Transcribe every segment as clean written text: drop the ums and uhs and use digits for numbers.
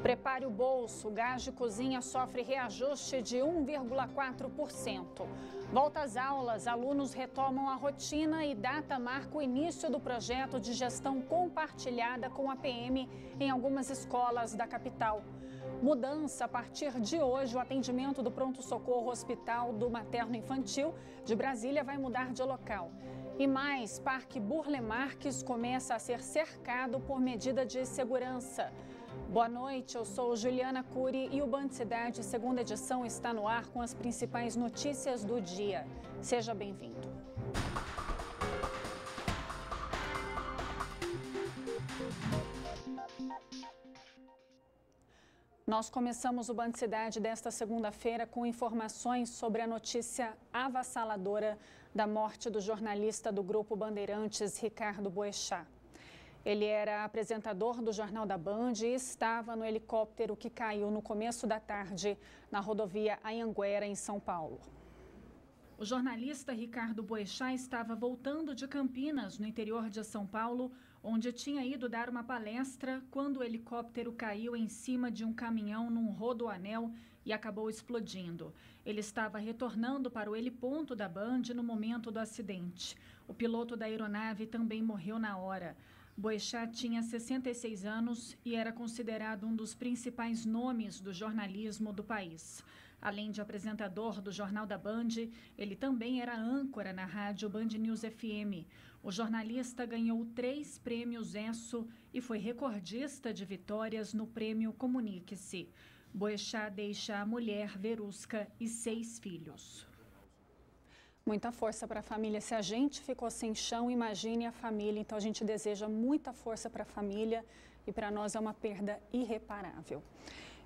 Prepare o bolso, o gás de cozinha sofre reajuste de 1,4%. Volta às aulas, alunos retomam a rotina e data marca o início do projeto de gestão compartilhada com a PM em algumas escolas da capital. Mudança: a partir de hoje, o atendimento do pronto-socorro Hospital do Materno Infantil de Brasília vai mudar de local. E mais, Parque Burle Marques começa a ser cercado por medida de segurança. Boa noite, eu sou Juliana Cury e o Band Cidade, segunda edição, está no ar com as principais notícias do dia. Seja bem-vindo. Nós começamos o Band Cidade desta segunda-feira com informações sobre a notícia avassaladora da morte do jornalista do Grupo Bandeirantes, Ricardo Boechat. Ele era apresentador do Jornal da Band e estava no helicóptero que caiu no começo da tarde na rodovia Anhanguera, em São Paulo. O jornalista Ricardo Boechat estava voltando de Campinas, no interior de São Paulo, onde tinha ido dar uma palestra quando o helicóptero caiu em cima de um caminhão num rodoanel e acabou explodindo. Ele estava retornando para o heliponto da Band no momento do acidente. O piloto da aeronave também morreu na hora. Boechat tinha 66 anos e era considerado um dos principais nomes do jornalismo do país. Além de apresentador do Jornal da Band, ele também era âncora na rádio Band News FM. O jornalista ganhou 3 prêmios ESSO e foi recordista de vitórias no prêmio Comunique-se. Boechat deixa a mulher, Verusca, e 6 filhos. Muita força para a família. Se a gente ficou sem chão, imagine a família. Então a gente deseja muita força para a família e para nós é uma perda irreparável.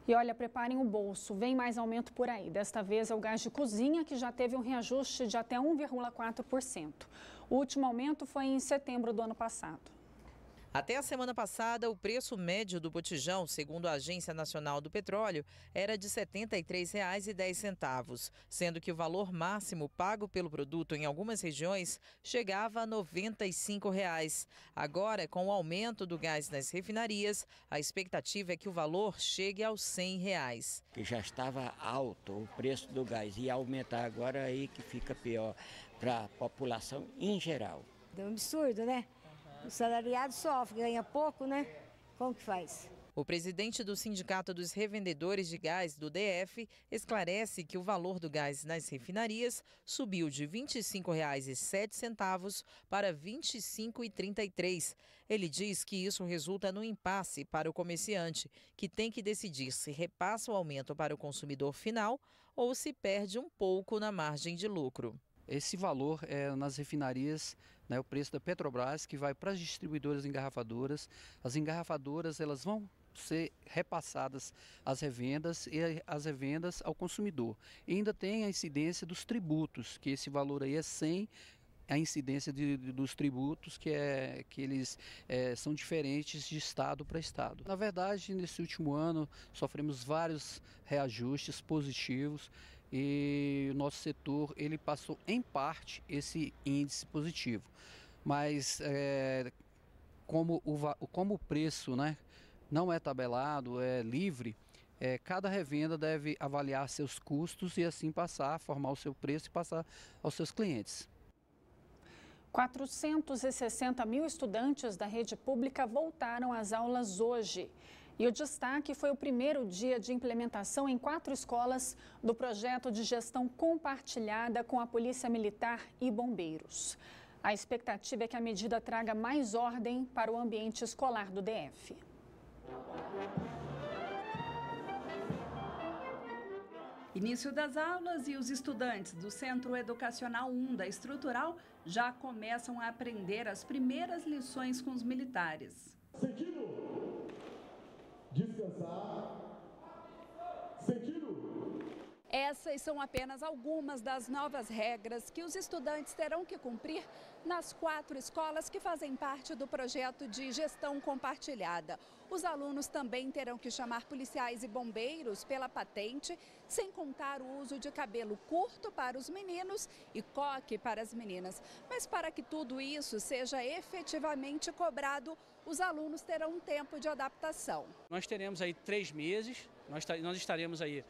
E olha, preparem o bolso, vem mais aumento por aí. Desta vez é o gás de cozinha, que já teve um reajuste de até 1,4%. O último aumento foi em setembro do ano passado. Até a semana passada, o preço médio do botijão, segundo a Agência Nacional do Petróleo, era de R$ 73,10, sendo que o valor máximo pago pelo produto em algumas regiões chegava a R$ 95. Agora, com o aumento do gás nas refinarias, a expectativa é que o valor chegue aos R$ 100. Que já estava alto o preço do gás e aumentar agora aí que fica pior para a população em geral. É um absurdo, né? O salariado sofre, ganha pouco, né? Como que faz? O presidente do Sindicato dos Revendedores de Gás do DF esclarece que o valor do gás nas refinarias subiu de R$ 25,07 para R$ 25,33. Ele diz que isso resulta no impasse para o comerciante, que tem que decidir se repassa o aumento para o consumidor final ou se perde um pouco na margem de lucro. Esse valor é nas refinarias, né, o preço da Petrobras, que vai para as distribuidoras engarrafadoras. As engarrafadoras elas vão ser repassadas às revendas e as revendas ao consumidor. E ainda tem a incidência dos tributos, que esse valor aí é sem a incidência dos tributos, que eles são diferentes de estado para estado. Na verdade, nesse último ano, sofremos vários reajustes positivos e o nosso setor ele passou, em parte, esse índice positivo. Mas, como o preço, né, não é tabelado, é livre, cada revenda deve avaliar seus custos e assim passar a formar o seu preço e passar aos seus clientes. 460 mil estudantes da rede pública voltaram às aulas hoje. E o destaque foi o primeiro dia de implementação em 4 escolas do projeto de gestão compartilhada com a Polícia Militar e bombeiros. A expectativa é que a medida traga mais ordem para o ambiente escolar do DF. Início das aulas e os estudantes do Centro Educacional 1 da Estrutural já começam a aprender as primeiras lições com os militares. Seguido, descansar, seguido. Essas são apenas algumas das novas regras que os estudantes terão que cumprir nas 4 escolas que fazem parte do projeto de gestão compartilhada. Os alunos também terão que chamar policiais e bombeiros pela patente, sem contar o uso de cabelo curto para os meninos e coque para as meninas. Mas para que tudo isso seja efetivamente cobrado, os alunos terão um tempo de adaptação. Nós teremos aí 3 meses, nós estaremos aí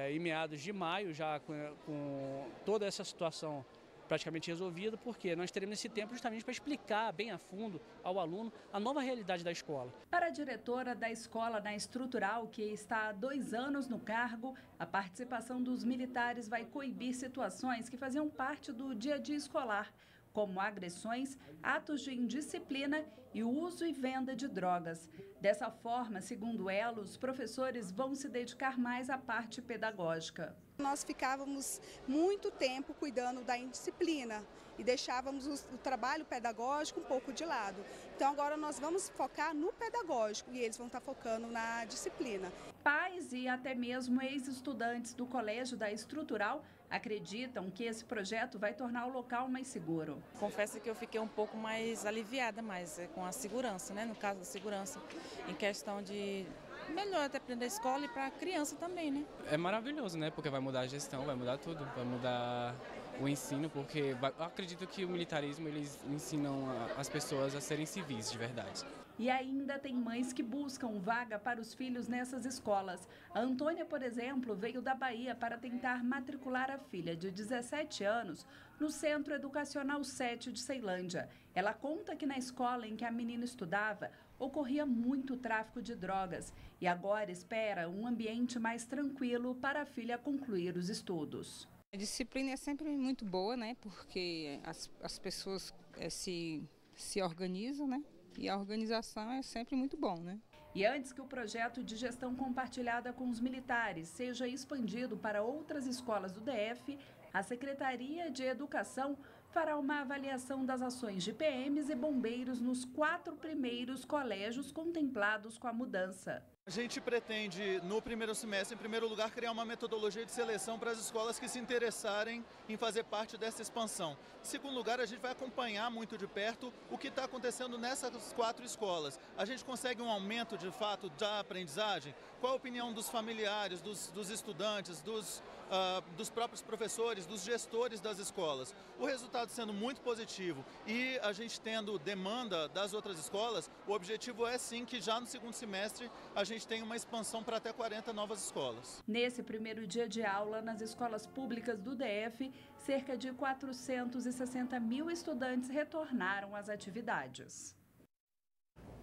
em meados de maio, já com toda essa situação praticamente resolvida, porque nós teremos esse tempo justamente para explicar bem a fundo ao aluno a nova realidade da escola. Para a diretora da escola na Estrutural, que está há 2 anos no cargo, a participação dos militares vai coibir situações que faziam parte do dia a dia escolar, como agressões, atos de indisciplina e o uso e venda de drogas. Dessa forma, segundo ela, os professores vão se dedicar mais à parte pedagógica. Nós ficávamos muito tempo cuidando da indisciplina e deixávamos o trabalho pedagógico um pouco de lado. Então agora nós vamos focar no pedagógico e eles vão estar focando na disciplina. Pais e até mesmo ex-estudantes do Colégio da Estrutural acreditam que esse projeto vai tornar o local mais seguro. Confesso que eu fiquei um pouco mais aliviada, mas com a segurança, né? No caso da segurança, em questão de melhor até aprender a escola e para a criança também, né? É maravilhoso, né? Porque vai mudar a gestão, vai mudar tudo, vai mudar o ensino, porque eu acredito que o militarismo, eles ensinam as pessoas a serem civis de verdade. E ainda tem mães que buscam vaga para os filhos nessas escolas. A Antônia, por exemplo, veio da Bahia para tentar matricular a filha de 17 anos no Centro Educacional 7 de Ceilândia. Ela conta que na escola em que a menina estudava ocorria muito tráfico de drogas e agora espera um ambiente mais tranquilo para a filha concluir os estudos. A disciplina é sempre muito boa, né? Porque as pessoas se organizam, né? E a organização é sempre muito bom, né? E antes que o projeto de gestão compartilhada com os militares seja expandido para outras escolas do DF, a Secretaria de Educação fará uma avaliação das ações de PMs e bombeiros nos 4 primeiros colégios contemplados com a mudança. A gente pretende, no primeiro semestre, em primeiro lugar, criar uma metodologia de seleção para as escolas que se interessarem em fazer parte dessa expansão. Em segundo lugar, a gente vai acompanhar muito de perto o que está acontecendo nessas 4 escolas. A gente consegue um aumento, de fato, da aprendizagem? Qual a opinião dos familiares, dos estudantes, dos próprios professores, dos gestores das escolas? O resultado sendo muito positivo e a gente tendo demanda das outras escolas, o objetivo é sim que já no segundo semestre a gente tem uma expansão para até 40 novas escolas. Nesse primeiro dia de aula, nas escolas públicas do DF, cerca de 460 mil estudantes retornaram às atividades.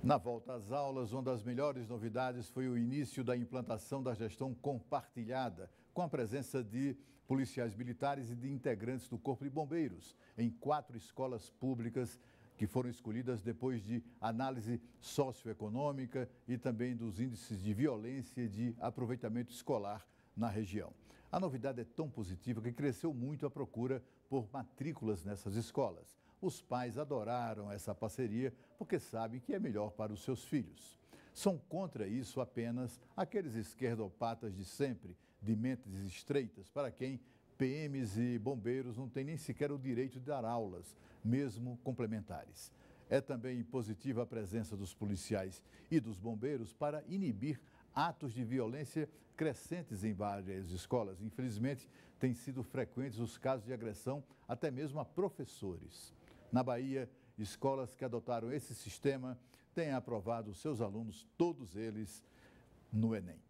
Na volta às aulas, uma das melhores novidades foi o início da implantação da gestão compartilhada, com a presença de policiais militares e de integrantes do Corpo de Bombeiros, em 4 escolas públicas que foram escolhidas depois de análise socioeconômica e também dos índices de violência e de aproveitamento escolar na região. A novidade é tão positiva que cresceu muito a procura por matrículas nessas escolas. Os pais adoraram essa parceria porque sabem que é melhor para os seus filhos. São contra isso apenas aqueles esquerdopatas de sempre, de mentes estreitas, para quem PMs e bombeiros não têm nem sequer o direito de dar aulas, mesmo complementares. É também positiva a presença dos policiais e dos bombeiros para inibir atos de violência crescentes em várias escolas. Infelizmente, têm sido frequentes os casos de agressão até mesmo a professores. Na Bahia, escolas que adotaram esse sistema têm aprovado seus alunos, todos eles, no Enem.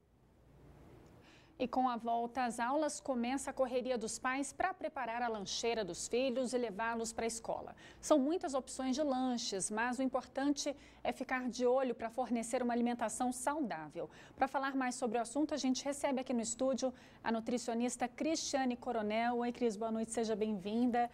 E com a volta às aulas, começa a correria dos pais para preparar a lancheira dos filhos e levá-los para a escola. São muitas opções de lanches, mas o importante é ficar de olho para fornecer uma alimentação saudável. Para falar mais sobre o assunto, a gente recebe aqui no estúdio a nutricionista Cristiane Coronel. Oi, Cris, boa noite, seja bem-vinda.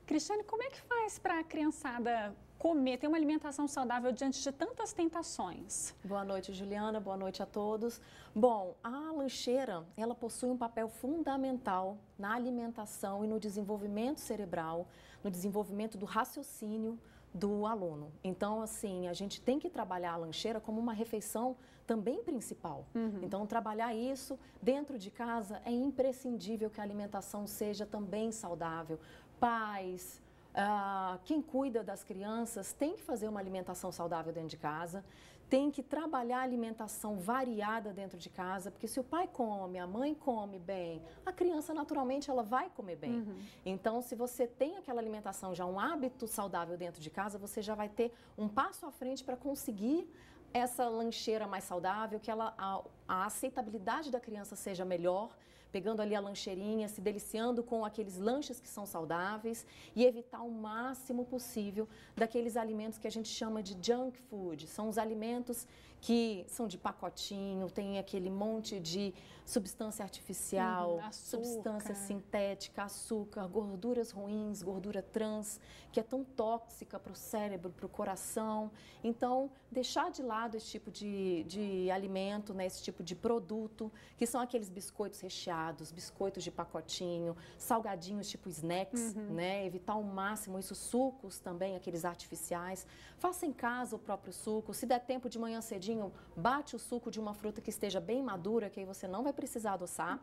Cristiane, como é que faz para a criançada comer, ter uma alimentação saudável diante de tantas tentações? Boa noite, Juliana. Boa noite a todos. Bom, a lancheira, ela possui um papel fundamental na alimentação e no desenvolvimento cerebral, no desenvolvimento do raciocínio do aluno. Então, assim, a gente tem que trabalhar a lancheira como uma refeição também principal. Então, trabalhar isso dentro de casa é imprescindível que a alimentação seja também saudável. Pais, quem cuida das crianças tem que fazer uma alimentação saudável dentro de casa, tem que trabalhar a alimentação variada dentro de casa, porque se o pai come, a mãe come bem, a criança naturalmente ela vai comer bem. Então, se você tem aquela alimentação já, um hábito saudável dentro de casa, você já vai ter um passo à frente para conseguir essa lancheira mais saudável, que a aceitabilidade da criança seja melhor, pegando ali a lancheirinha, se deliciando com aqueles lanches que são saudáveis e evitar o máximo possível daqueles alimentos que a gente chama de junk food. São os alimentos que são de pacotinho, tem aquele monte de substância artificial, substância sintética, açúcar, gorduras ruins, gordura trans, que é tão tóxica para o cérebro, para o coração. Então, deixar de lado esse tipo de alimento, né, esse tipo de produto, que são aqueles biscoitos recheados, biscoitos de pacotinho, salgadinhos tipo snacks, né, evitar ao máximo isso, sucos também, aqueles artificiais. Faça em casa o próprio suco, se der tempo de manhã cedinho, bate o suco de uma fruta que esteja bem madura, que aí você não vai precisar adoçar,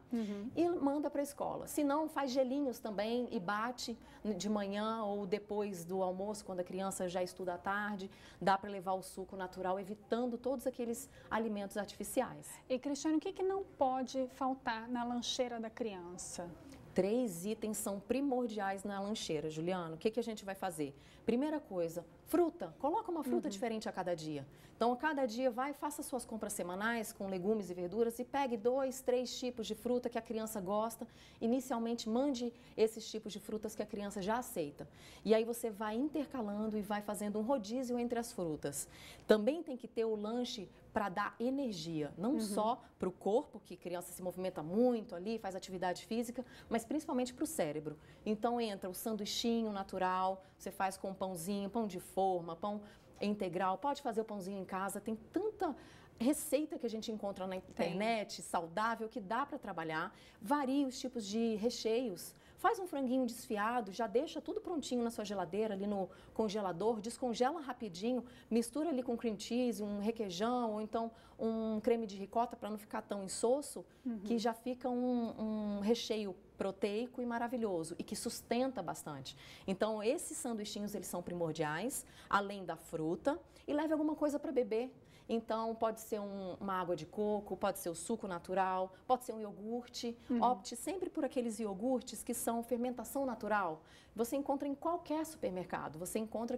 e manda para a escola. Se não, faz gelinhos também e bate de manhã ou depois do almoço, quando a criança já estuda à tarde, dá para levar o suco natural, evitando todos aqueles alimentos artificiais. E, Cristiane, o que não pode faltar na lancheira da criança? 3 itens são primordiais na lancheira, Juliano. O que a gente vai fazer? Primeira coisa, fruta. Coloca uma fruta diferente a cada dia. Então, a cada dia faça suas compras semanais com legumes e verduras e pegue 2, 3 tipos de fruta que a criança gosta. Inicialmente, mande esses tipos de frutas que a criança já aceita. E aí você vai intercalando e vai fazendo um rodízio entre as frutas. Também tem que ter o lanche para dar energia, não só para o corpo, que a criança se movimenta muito ali, faz atividade física, mas principalmente para o cérebro. Então entra o sanduichinho natural, você faz com pãozinho, pão de forma, pão integral, pode fazer o pãozinho em casa, tem tanta receita que a gente encontra na internet, saudável, que dá para trabalhar. Varie os tipos de recheios. Faz um franguinho desfiado, já deixa tudo prontinho na sua geladeira, ali no congelador, descongela rapidinho, mistura ali com cream cheese, um requeijão, ou então um creme de ricota para não ficar tão insosso, que já fica um recheio proteico e maravilhoso e que sustenta bastante. Então, esses sanduichinhos, eles são primordiais, além da fruta, e leve alguma coisa para beber. Então, pode ser uma água de coco, pode ser o suco natural, pode ser um iogurte. Opte sempre por aqueles iogurtes que são fermentação natural. Você encontra em qualquer supermercado, você encontra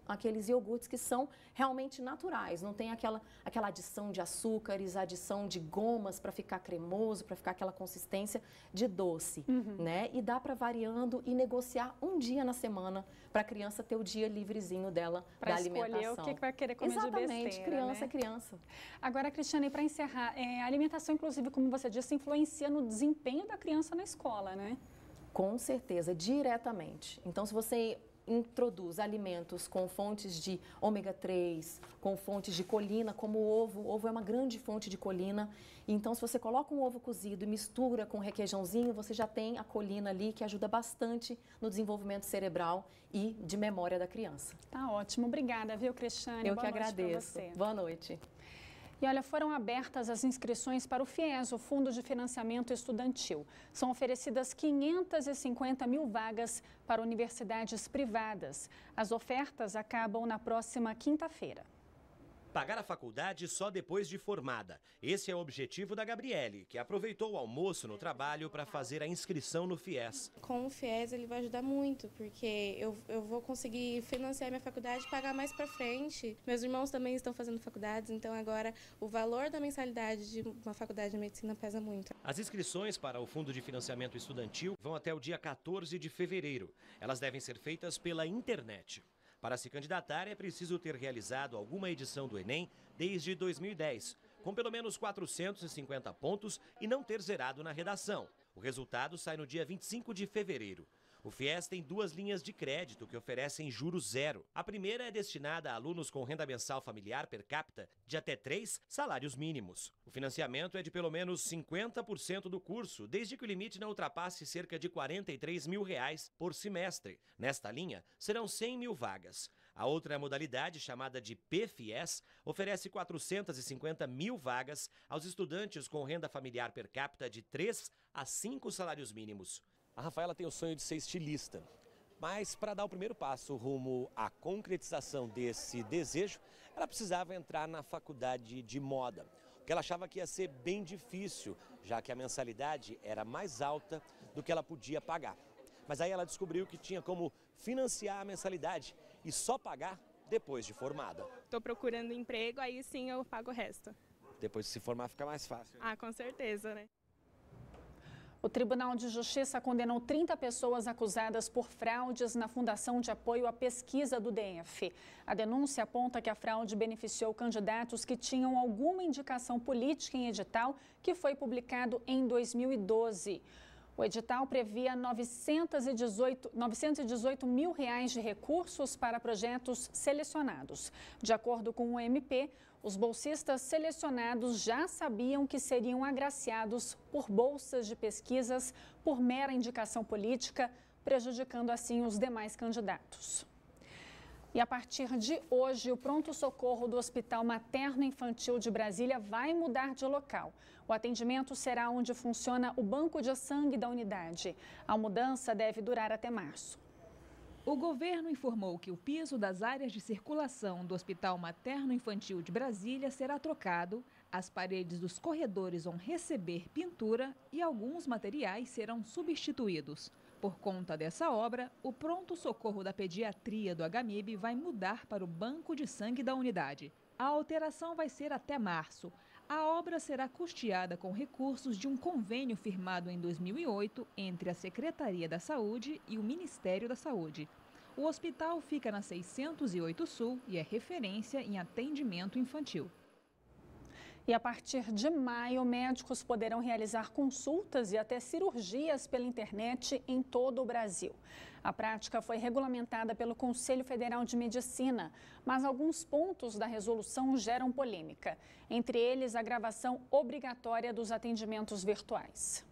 aqueles iogurtes que são realmente naturais, não tem aquela adição de açúcares, adição de gomas para ficar cremoso, para ficar aquela consistência de doce, né? E dá para variando e negociar um dia na semana para a criança ter o dia livrezinho dela da alimentação. Para escolher o que vai querer comer de besteira. Exatamente, criança é criança. Agora, Cristiane, para encerrar, a alimentação, inclusive, como você disse, influencia no desempenho da criança na escola, né? Com certeza, diretamente. Então, se você introduz alimentos com fontes de ômega 3, com fontes de colina, como o ovo é uma grande fonte de colina. Então, se você coloca um ovo cozido e mistura com requeijãozinho, você já tem a colina ali que ajuda bastante no desenvolvimento cerebral e de memória da criança. Tá ótimo. Obrigada, viu, Cristiane? Eu que agradeço. Boa noite. E olha, foram abertas as inscrições para o FIES, o Fundo de Financiamento Estudantil. São oferecidas 550 mil vagas para universidades privadas. As ofertas acabam na próxima quinta-feira. Pagar a faculdade só depois de formada. Esse é o objetivo da Gabriele, que aproveitou o almoço no trabalho para fazer a inscrição no FIES. Com o FIES ele vai ajudar muito, porque eu vou conseguir financiar minha faculdade e pagar mais para frente. Meus irmãos também estão fazendo faculdades, então agora o valor da mensalidade de uma faculdade de medicina pesa muito. As inscrições para o Fundo de Financiamento Estudantil vão até o dia 14 de fevereiro. Elas devem ser feitas pela internet. Para se candidatar, é preciso ter realizado alguma edição do Enem desde 2010, com pelo menos 450 pontos e não ter zerado na redação. O resultado sai no dia 25 de fevereiro. O FIES tem 2 linhas de crédito que oferecem juros zero. A primeira é destinada a alunos com renda mensal familiar per capita de até 3 salários mínimos. O financiamento é de pelo menos 50% do curso, desde que o limite não ultrapasse cerca de R$ 43 mil por semestre. Nesta linha, serão 100 mil vagas. A outra modalidade, chamada de PFIES, oferece 450 mil vagas aos estudantes com renda familiar per capita de 3 a 5 salários mínimos. A Rafaela tem o sonho de ser estilista, mas para dar o primeiro passo rumo à concretização desse desejo, ela precisava entrar na faculdade de moda, o que ela achava que ia ser bem difícil, já que a mensalidade era mais alta do que ela podia pagar. Mas aí ela descobriu que tinha como financiar a mensalidade e só pagar depois de formada. Estou procurando emprego, aí sim eu pago o resto. Depois de se formar fica mais fácil. Ah, com certeza, né? O Tribunal de Justiça condenou 30 pessoas acusadas por fraudes na Fundação de Apoio à Pesquisa do DF. A denúncia aponta que a fraude beneficiou candidatos que tinham alguma indicação política em edital que foi publicado em 2012. O edital previa 918 mil reais de recursos para projetos selecionados. De acordo com o MP, os bolsistas selecionados já sabiam que seriam agraciados por bolsas de pesquisas por mera indicação política, prejudicando assim os demais candidatos. E a partir de hoje, o pronto-socorro do Hospital Materno-Infantil de Brasília vai mudar de local. O atendimento será onde funciona o banco de sangue da unidade. A mudança deve durar até março. O governo informou que o piso das áreas de circulação do Hospital Materno-Infantil de Brasília será trocado, as paredes dos corredores vão receber pintura e alguns materiais serão substituídos. Por conta dessa obra, o pronto-socorro da pediatria do HMIB vai mudar para o banco de sangue da unidade. A alteração vai ser até março. A obra será custeada com recursos de um convênio firmado em 2008 entre a Secretaria da Saúde e o Ministério da Saúde. O hospital fica na 608 Sul e é referência em atendimento infantil. E a partir de maio, médicos poderão realizar consultas e até cirurgias pela internet em todo o Brasil. A prática foi regulamentada pelo Conselho Federal de Medicina, mas alguns pontos da resolução geram polêmica. Entre eles, a gravação obrigatória dos atendimentos virtuais.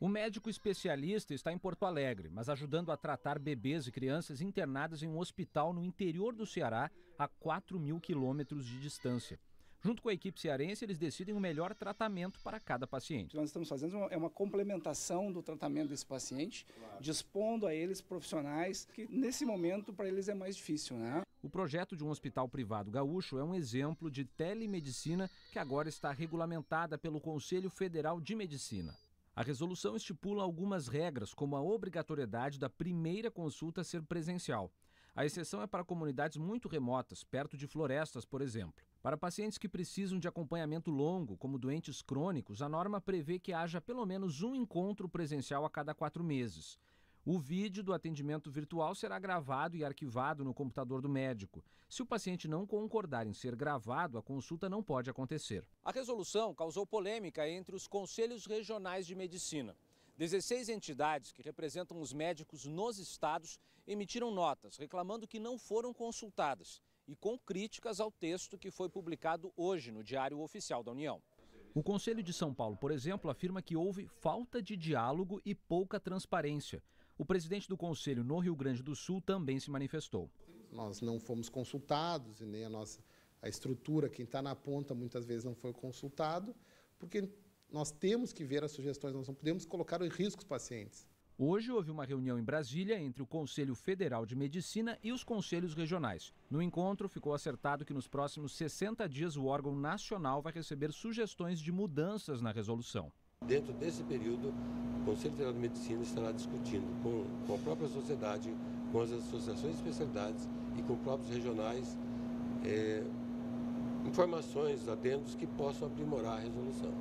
O médico especialista está em Porto Alegre, mas ajudando a tratar bebês e crianças internadas em um hospital no interior do Ceará, a 4.000 quilômetros de distância. Junto com a equipe cearense, eles decidem o melhor tratamento para cada paciente. O que nós estamos fazendo é uma complementação do tratamento desse paciente, dispondo a eles profissionais que, nesse momento, para eles é mais difícil, né? O projeto de um hospital privado gaúcho é um exemplo de telemedicina que agora está regulamentada pelo Conselho Federal de Medicina. A resolução estipula algumas regras, como a obrigatoriedade da primeira consulta ser presencial. A exceção é para comunidades muito remotas, perto de florestas, por exemplo. Para pacientes que precisam de acompanhamento longo, como doentes crônicos, a norma prevê que haja pelo menos um encontro presencial a cada 4 meses. O vídeo do atendimento virtual será gravado e arquivado no computador do médico. Se o paciente não concordar em ser gravado, a consulta não pode acontecer. A resolução causou polêmica entre os conselhos regionais de medicina. 16 entidades que representam os médicos nos estados emitiram notas reclamando que não foram consultadas e com críticas ao texto que foi publicado hoje no Diário Oficial da União. O Conselho de São Paulo, por exemplo, afirma que houve falta de diálogo e pouca transparência. O presidente do Conselho no Rio Grande do Sul também se manifestou. Nós não fomos consultados e nem a estrutura, quem está na ponta, muitas vezes não foi consultado, porque nós temos que ver as sugestões, nós não podemos colocar em risco os pacientes. Hoje houve uma reunião em Brasília entre o Conselho Federal de Medicina e os conselhos regionais. No encontro, ficou acertado que nos próximos 60 dias o órgão nacional vai receber sugestões de mudanças na resolução. Dentro desse período, o Conselho Federal de Medicina estará discutindo com a própria sociedade, com as associações de especialidades e com próprios regionais, informações, adendos que possam aprimorar a resolução.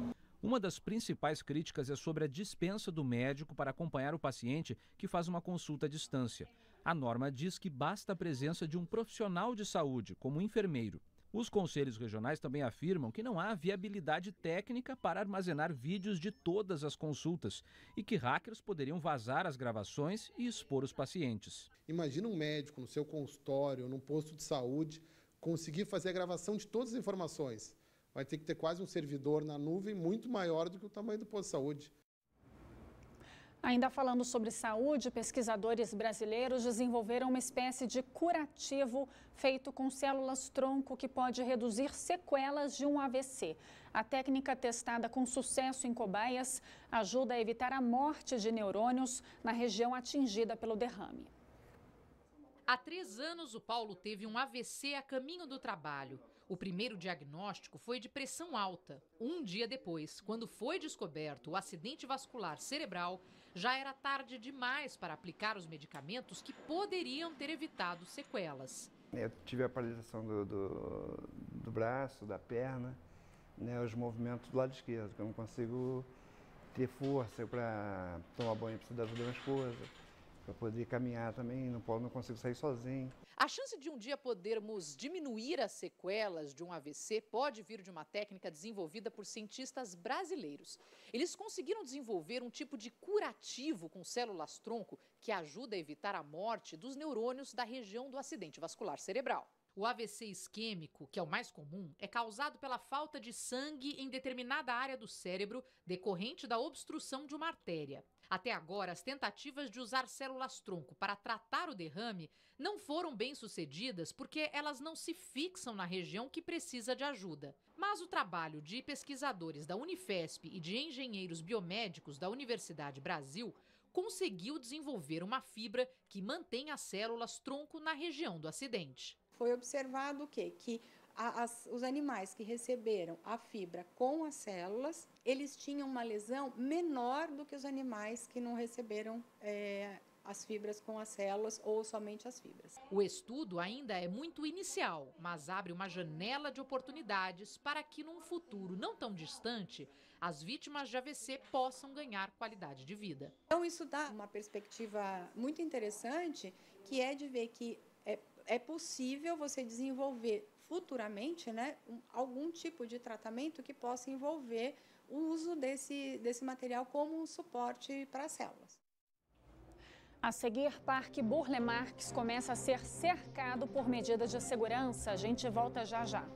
Uma das principais críticas é sobre a dispensa do médico para acompanhar o paciente que faz uma consulta à distância. A norma diz que basta a presença de um profissional de saúde, como um enfermeiro. Os conselhos regionais também afirmam que não há viabilidade técnica para armazenar vídeos de todas as consultas e que hackers poderiam vazar as gravações e expor os pacientes. Imagina um médico no seu consultório, num posto de saúde, conseguir fazer a gravação de todas as informações. Vai ter que ter quase um servidor na nuvem muito maior do que o tamanho do posto de saúde. Ainda falando sobre saúde, pesquisadores brasileiros desenvolveram uma espécie de curativo feito com células-tronco que pode reduzir sequelas de um AVC. A técnica testada com sucesso em cobaias ajuda a evitar a morte de neurônios na região atingida pelo derrame. Há 3 anos, o Paulo teve um AVC a caminho do trabalho. O primeiro diagnóstico foi de pressão alta. Um dia depois, quando foi descoberto o acidente vascular cerebral, já era tarde demais para aplicar os medicamentos que poderiam ter evitado sequelas. Eu tive a paralisação do braço, da perna, né, os movimentos do lado esquerdo, que eu não consigo ter força para tomar banho, preciso da ajuda nas coisas, para poder caminhar também, não consigo sair sozinho. A chance de um dia podermos diminuir as sequelas de um AVC pode vir de uma técnica desenvolvida por cientistas brasileiros. Eles conseguiram desenvolver um tipo de curativo com células-tronco que ajuda a evitar a morte dos neurônios da região do acidente vascular cerebral. O AVC isquêmico, que é o mais comum, é causado pela falta de sangue em determinada área do cérebro decorrente da obstrução de uma artéria. Até agora, as tentativas de usar células-tronco para tratar o derrame não foram bem-sucedidas porque elas não se fixam na região que precisa de ajuda. Mas o trabalho de pesquisadores da Unifesp e de engenheiros biomédicos da Universidade Brasil conseguiu desenvolver uma fibra que mantém as células-tronco na região do acidente. Foi observado o quê? Que os animais que receberam a fibra com as células, eles tinham uma lesão menor do que os animais que não receberam as fibras com as células ou somente as fibras. O estudo ainda é muito inicial, mas abre uma janela de oportunidades para que num futuro não tão distante, as vítimas de AVC possam ganhar qualidade de vida. Então isso dá uma perspectiva muito interessante, que é de ver que é possível você desenvolver futuramente, né, algum tipo de tratamento que possa envolver o uso desse material como um suporte para as células. A seguir, Parque Burle Marx começa a ser cercado por medidas de segurança. A gente volta já já.